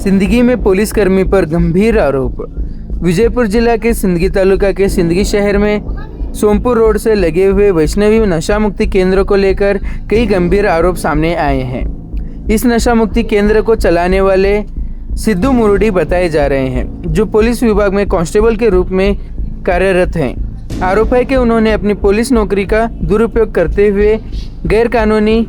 सिंदगी में पुलिसकर्मी पर गंभीर आरोप। विजयपुर जिला के सिंदगी तालुका के सिंदगी शहर में सोमपुर रोड से लगे हुए वैष्णवी नशा मुक्ति केंद्र को लेकर कई गंभीर आरोप सामने आए हैं। इस नशा मुक्ति केंद्र को चलाने वाले सिद्धू मुरुडी बताए जा रहे हैं, जो पुलिस विभाग में कांस्टेबल के रूप में कार्यरत हैं। आरोप है कि उन्होंने अपनी पुलिस नौकरी का दुरुपयोग करते हुए गैरकानूनी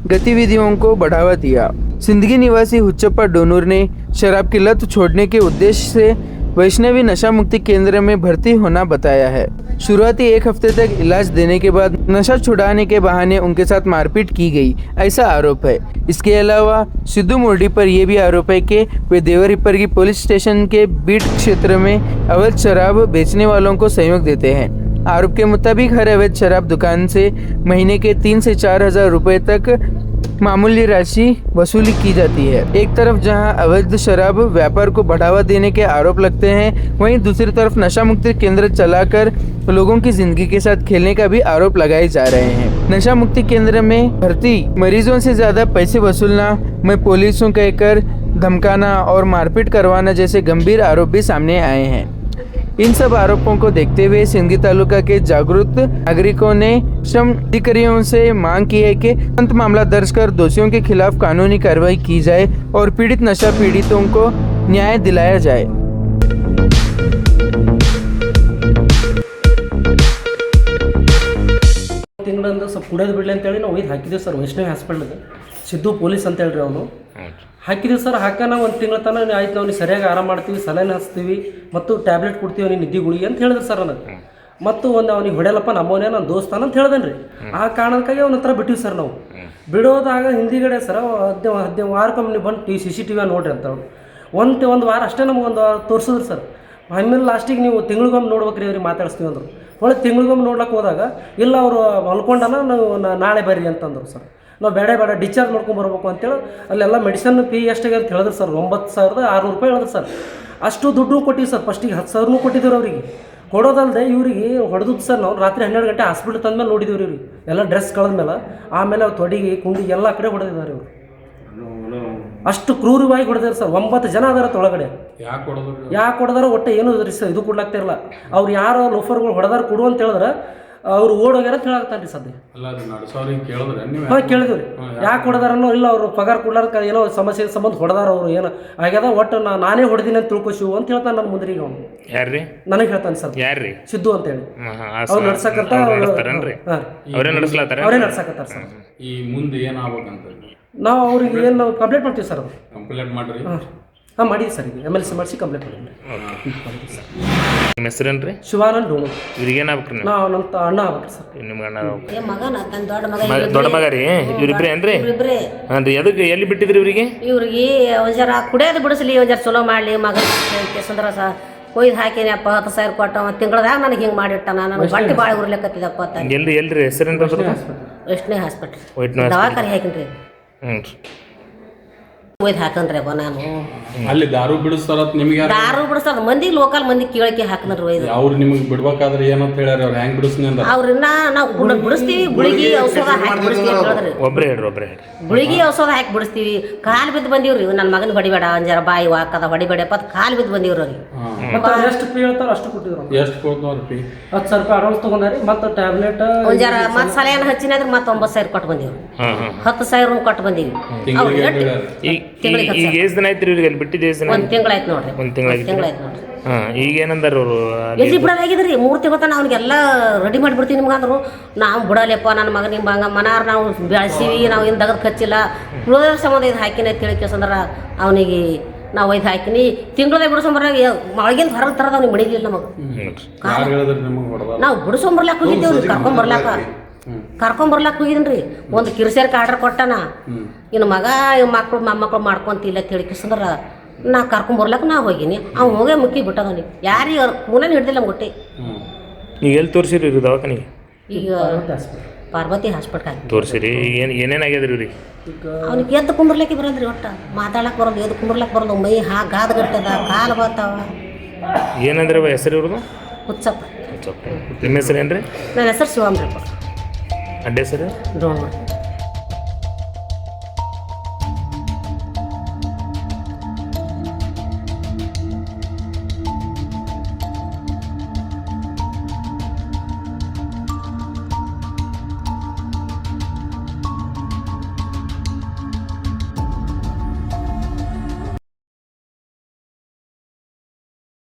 गतिविधियों को बढ़ावा दिया। सिंदगी निवासी हुच्चप्पा डोनूर ने शराब की लत छोड़ने के उद्देश्य से वैष्णवी नशा मुक्ति केंद्र में भर्ती होना बताया है। शुरुआती 1 हफ्ते तक इलाज देने के बाद नशा छुड़ाने के बहाने उनके साथ मारपीट की गई, ऐसा आरोप है। इसके अलावा सिद्धू मुरुडी पर यह भी आरोप है कि वे देवरिप्परगी पुलिस स्टेशन के बीट क्षेत्र में अवैध शराब बेचने वालों को सहयोग देते हैं। आरोप के मुताबिक हर अवैध शराब दुकान से महीने के 3 से 4 हज़ार रुपये तक मामूली राशि वसूली की जाती है। एक तरफ जहां अवैध शराब व्यापार को बढ़ावा देने के आरोप लगते हैं, वहीं दूसरी तरफ नशा मुक्ति केंद्र चलाकर लोगों की जिंदगी के साथ खेलने का भी आरोप लगाए जा रहे हैं। नशा मुक्ति केंद्र में भर्ती मरीजों से ज्यादा पैसे वसूलना, में पुलिसों कहकर धमकाना और मारपीट करवाना जैसे गंभीर आरोप भी सामने आए हैं। इन सब आरोपों को देखते हुए सिंदगी तालुका के जागरूक नागरिकों ने श्रम अधिकारियों से मांग की है कि तुरंत मामला दर्ज कर दोषियों के खिलाफ कानूनी कार्रवाई की जाए और पीड़ित नशा पीड़ितों को न्याय दिलाया जाए। ತಿಂಗಳಿಂದ ಸ್ವಲ್ಪ ಕುಡಿಯೋದು ಬಿಡಲಿ ಅಂತೇಳಿ ನಾವು ಒಯ್ದು ಹಾಕಿದ್ದೀವಿ ಸರ್ ವೈಷ್ಣವಿ ಹಾಸ್ಪಿಟ್ಲಿಗೆ. ಸಿದ್ದು ಪೊಲೀಸ್ ಅಂತ ಹೇಳ್ರಿ ಅವನು ಹಾಕಿದ್ದೀವಿ ಸರ್. ಹಾಕ್ಯಾನ ಒಂದು ತಿಂಗಳ ತನಕ ಆಯ್ತು, ಅವ್ನಿಗೆ ಸರಿಯಾಗಿ ಆರಾಮ ಮಾಡ್ತೀವಿ, ಸಲೈನ್ ಹಚ್ತೀವಿ ಮತ್ತು ಟ್ಯಾಬ್ಲೆಟ್ ಕೊಡ್ತೀವಿ ಅವ್ನಿಗೆ ನಿದ್ದೆ ಗುಳಿಗೆ ಅಂತ ಹೇಳಿದ್ರು ಸರ್ ನನಗೆ. ಮತ್ತು ಒಂದು ಅವ್ನಿಗೆ ಹೊಡೆಯಲ್ಲಪ್ಪ ನಮ್ಮವನೇ ನನ್ನ ದೋಸ್ತಾನ ಅಂತ ಹೇಳ್ದೇನೆ ರೀ. ಆ ಕಾರಣಕ್ಕಾಗಿ ಅವನ ಹತ್ರ ಬಿಟ್ಟಿವಿ ಸರ್ ನಾವು. ಬಿಡೋದಾಗ ಹಿಂದಿಗಡೆ ಸರ್ 15 ವಾರಕ್ಕೊಮ್ಮೆ ನೀವು ಬಂದು CCTV ನೋಡ್ರಿ ಅಂತ ಒಂದು ವಾರ ಅಷ್ಟೇ ನಮಗೊಂದು ತೋರಿಸಿದ್ರು ಸರ್. ಆಮೇಲೆ ಲಾಸ್ಟಿಗೆ ನೀವು ತಿಂಗಳಿಗೊಮ್ಮೆ ನೋಡ್ಬೇಕ್ರಿ ಅವ್ರಿಗೆ ಮಾತಾಡಿಸ್ತೀವಿ ಅಂದರು. ಒಳ್ಳೆ ತಿಂಗಳಿಗೊಮ್ಮೆ ನೋಡ್ಲಿಕ್ಕೆ ಹೋದಾಗ ಇಲ್ಲ ಅವರು ಮಲ್ಕೊಂಡನ, ನಾವು ನಾಳೆ ಬರ್ರಿ ಅಂತಂದರು ಸರ್. ನಾವು ಬೇಡ ಡಿಸ್ಚಾರ್ಜ್ ಮಾಡ್ಕೊಂಬರ್ಬೇಕು ಅಂತೇಳಿ ಅಲ್ಲೆಲ್ಲ ಮೆಡಿಸನ್ ಫೀ ಎಷ್ಟಿಗೆ ಅಂತ ಹೇಳಿದ್ರು ಸರ್. 9,600 ರೂಪಾಯಿ ಹೇಳಿದ್ರು ಸರ್. ಅಷ್ಟು ದುಡ್ಡು ಕೊಟ್ಟಿವಿ ಸರ್. ಫಸ್ಟಿಗೆ 10,000 ಕೊಟ್ಟಿದ್ದೀವಿ ಅವರಿಗೆ. ಕೊಡೋದಲ್ಲದೆ ಇವ್ರಿಗೆ ಹೊಡೆದು ಸರ್ ನಾವು ರಾತ್ರಿ 12 ಗಂಟೆ ಹಾಸ್ಪಿಟ್ಲ್ ತಂದ್ಮೇಲೆ ನೋಡಿದ್ದೀವಿ ಇವ್ರಿಗೆ ಎಲ್ಲ ಡ್ರೆಸ್ ಕಳೆದ್ಮೇಲೆ. ಆಮೇಲೆ ಅವ್ರು ತೊಡಿಗೆ ಕುಂಡಿಗೆ ಎಲ್ಲ ಕಡೆ ಹೊಡೆದಿದ್ದಾರೆ ಇವರು. ಅಷ್ಟು ಕ್ರೂರವಾಗಿ ಹೊಡೆದಾರೆ ಸರ್. 9 ಜನ ಅದಾರ ತೊಳಗಡೆ. ಯಾಕೆ ಹೊಡೆದಾರ ಒಟ್ಟೆ ಏನು ಇದು ಕೊಡ್ಲಾಗ್ತಿರಲ್ಲ. ಅವ್ರು ಯಾರೋ ಲೋಫರ್ಗಳು ಹೊಡೆದಾರ ಕೊಡು ಅಂತ ಹೇಳಿದ್ರೆ ಅವ್ರು ಓಡೋಗ್ಯಾರ ಅಂತ ಹೇಳಾಗ್ತಾನೆ ರೀ ಸದ್ಯ. ಹಾಂ ಕೇಳಿದ್ವಿ. ಯಾಕೆ ಹೊಡೆದಾರನೋ ಇಲ್ಲ, ಅವರು ಪಗಾರ ಕೊಡ್ಲಾರ ಏನೋ ಸಮಸ್ಯೆ ಸಂಬಂಧ ಹೊಡೆದಾರ ಅವರು ಏನೋ ಆಗ್ಯದ. ಒಟ್ಟು ನಾನೇ ಹೊಡೆದಿನಿ ಅಂತ ತಿಳ್ಕೊಶಿವು ಅಂತ ಹೇಳ್ತಾನೆ ನನ್ನ ಮುಂದ್ರಿಗೆ ಅವನು. ಯಾರ್ರಿ ನನಗೆ ಹೇಳ್ತಾನೆ ಸರ್. ಯಾರ್ರಿ ಸಿದ್ದು ಅಂತ ಹೇಳಿ ಅವ್ರು ನಡ್ಸಕಂತ ಅವರೇ ನಡ್ಸಕತ್ತಾರ ಸರ್. ಈ ಮುಂದೆ ಏನಾಗಬೇಕಂತ ನಾವು ಅವ್ರಿಗೆ ಏನು ಕಂಪ್ಲೇಂಟ್ ಮಾಡ್ತೀವಿ ಸರ್. ಕಂಪ್ಲೇಂಟ್ ಮಾಡ್ರಿ. ಹಾಂ ಮಾಡಿದ್ವಿ ಸರ್. ಈಗ MLC ಮಾಡಿಸಿ ಕಂಪ್ಲೇಂಟ್ ಮಾಡಿದ್ವಿ. ನಿಮ್ಮ ಹೆಸರೇನ್ರಿ? ಶಿವಾನಂದ್ ಡೋಣು. ಇವ್ರಿಗೆ ಏನಾಗ್ಬೇಕ್ರಿ? ನಾವು ನಮ್ಮ ಅಣ್ಣ ಆಗ್ಬೇಕ್ರಿ ಸರ್. ನಿಮ್ಗೆ ಅಣ್ಣ ದೊಡ್ಡ ಮಗ ರೀ? ಇವ್ರಿಬ್ರೇ ಏನ್ರಿ? ಹಾಂ ರೀ. ಅದಕ್ಕೆ ಎಲ್ಲಿ ಬಿಟ್ಟಿದ್ರಿ ಇವ್ರಿಗೆ? ಇವ್ರಿಗೆ ಒಂಜರ ಕುಡಿಯೋದು ಬಿಡಿಸ್ಲಿ, ಒಂಜರ ಚಲೋ ಮಾಡಲಿ ಮಗ ಸಂದ್ರ ಸಹ ಕೊಯ್ದು ಹಾಕಿನಪ್ಪ 10,000 ಕೊಟ್ಟು ತಿಂಗಳದಾಗ ನನಗೆ ಹಿಂಗೆ ಮಾಡಿಟ್ಟ. ನಾನು ಬಟ್ಟೆ ಭಾಳ ಉರ್ಲಿಕ್ಕತ್ತಿದ್ದಪ್ಪ ಅಂತ. ಎಲ್ರಿ ಹೆಸರೇನು? ವೈಷ್ಣವಿ ಹಾಸ್ಪಿಟ್ಲ್ ದವಾಖಾನೆ ಹಾಕಿನ್ರಿ. ಹ್ಞೂ ಒಯ್ದು ಹಾಕನ್ರಿ ಅಪ್ಪ ನಾನು. ಅಲ್ಲಿ ದಾರು ಬಿಡಿಸ್ತಾರ ನಿಮ್ಗೆ? ದಾರು ಬಿಡಿಸ್ತಾರ ಮಂದಿ, ಲೋಕಲ್ ಮಂದಿ ಕೇಳಕ್ಕೆ ಹಾಕನ್ರಿ ಒಯ್ದು. ಅವ್ರು ನಿಮಗೆ ಬಿಡ್ಬೇಕಾದ್ರೆ ಏನಂತ ಹೇಳ್ಯಾರ? ಅವ್ರು ಹೆಂಗ್ ಬಿಡಿಸ್ನಿ ಅಂದ? ಅವ್ರನ್ನ ನಾವು ಬಿಡಿಸ್ತೀವಿ, ಗುಳಿಗೆ ಔಷಧ ಹಾಕಿ ಬಿಡಿಸ್ತೀವಿ ಅಂತ ಹೇಳಿದ್ರಿ. ಒಬ್ಬರೇ ಹೇಳ್ರಿ. ಗುಳಿಗೆ ಔಷಧ ಹಾಕಿ ಬಿಡಿಸ್ತೀವಿ. ಕಾಲು ಬಿದ್ದು ಬಂದಿವ್ರಿ. ನನ್ನ ಮಗನ ಹೊಡಿಬೇಡ, ಒಂಜರ ಬಾಯಿ ವಾಕದ ಹೊಡಿಬೇಡಪ್ಪ ಕಾಲು ಬಿದ್ದು ಬಂದಿವ್ರಿ ಅವ್ರಿಗೆ. ಎಷ್ಟು ಫೀ ಹೇಳ್ತಾರ ಅಷ್ಟು ಕೊಟ್ಟಿದ್ರು. ಎಷ್ಟು ಕೊಡ್ತಾರ ಫೀ? 10,000 ರೂಪಾಯಿ ಅಡ್ವಾನ್ಸ್ ತೊಗೊಂಡಾರಿ. ಮತ್ತು ಟ್ಯಾಬ್ಲೆಟ್ ಒಂಜರ ಮತ್ತು ಸಲಹೆನ ಹಚ್ಚಿನಾದ್ರೆ ಮತ್ತೆ 9,000 ಕೊಟ್ಟು ಬಂದೀವಿ. 10,000 ಕೊಟ್ಟು ಬಂದೀವಿ. ಈಗ ಎಷ್ಟು ದಿನ ಆಯ್ತು ಇವ್ರಿಗೆ ಅಲ್ಲಿ ಬಿಟ್ಟಿದ್ದು? ಎಷ್ಟು ದಿನ? 1 ತಿಂಗಳಾಯ್ತು ನೋಡ್ರಿ. 1 ತಿಂಗಳಾಯ್ತು ನೋಡ್ರಿ. ಹಾಂ. ಈಗ ಏನಂದಾರ ಅವರು? ಎಲ್ಲಿ ಬಿಡೋದಾಗಿದ್ರಿ 3 ತಿಂಗಳ ತನಕ ಅವ್ನಿಗೆಲ್ಲ ರೆಡಿ ಮಾಡಿಬಿಡ್ತೀವಿ ನಿಮ್ಗೆ ಅಂದರು. ನಾವು ಬಿಡಲ್ಲಪ್ಪ ನನ್ನ ಮಗ ನಿಮ್ಮ ಹಂಗೆ ಮನಾರ್ ನಾವು ಬೆಳೆಸೀವಿ, ನಾವು ಏನು ದಗದ್ ಕಚ್ಚಿಲ್ಲ, ಉಳಿದ ಸಂಬಂಧ ಇದು ಹಾಕಿನ ತಿಳಿಕೆಸಂದ್ರೆ ಅವನಿಗೆ ನಾವು ಒಯ್ದು ಹಾಕಿನಿ. ತಿಂಗಳದಾಗ ಬಿಡಿಸೋಂಬರಾಗ ಒಳಗಿಂದ ಹೊರಗೆ ತರದ ಅವ್ನಿಗೆ ಮಡಿಲಿಲ್ಲ ನಮಗೆ. ನಾವು ಬಿಡಿಸೋಂಬರ್ಲಾಕ ಹೋಗಿದ್ದೇವ್ರಿ. ಕರ್ಕೊಂಬರ್ಲಾಕ ಹೋಗಿದ್ದೀನಿ ರೀ. ಒಂದು ಕಿರ್ಸೇರ್ಗೆ ಆರ್ಡರ್ ಕೊಟ್ಟಾನ. ಇನ್ನು ಮಗ ಮಕ್ಕಳು ಮೊಮ್ಮಕ್ಕಳು ಮಾಡ್ಕೊಂತಿಲ್ಲ ತಿಳಿಕೆಸಂದ್ರೆ ನಾ ಕರ್ಕೊಂಬರ್ಲಾಕ ನಾ ಹೋಗಿನಿ. ಅವ್ನು ಹೋಗೇ ಮುಕ್ಕಿ ಬಿಟ್ಟದ ಅವ್ನಿಗೆ. ಯಾರಿಗೆ ಮುನೇ ಹಿಡ್ದಿಲ್ಲ ಗೊಟ್ಟೆ. ಈಗ ಎಲ್ಲಿ ತೋರಿಸಿರಿ ದವಾಖಾನಿಗೆ? ಈಗ ಪಾರ್ವತಿ ಹಾಸ್ಪಿಟ್ಲ್ ತೋರಿಸಿರಿ. ಏನೇನಾಗ್ಯದ್ರಿ ಇವ್ರಿಗೆ? ಅವ್ನಿಗೆ ಎದ್ದು ಕುಂಬರ್ಲಿಕ್ಕೆ ಬರೋದ್ರಿ. ಒಟ್ಟು ಮಾತಾಡಕ್ಕೆ ಬರೋದು, ಎದ್ದು ಕುಂಬರ್ಲಕ್ಕೆ ಬರೋದು. ಮೈ ಗಾದಗಟ್ಟದ, ಕಾಲು ಬರ್ತಾವ. ಏನಂದ್ರೆ ಹೆಸರು ಇವ್ರದ್ದು? ಹುಚ್ಚಪ್ಪ. ನಿಮ್ಮ ಹೆಸರು ಏನ್ರಿ? ನನ್ನ ಹೆಸರು ಶಿವಾಂಬ್ರಪ್ಪ. ಅಡ್ಡ ಹೆಸರು? ಡೋಣ.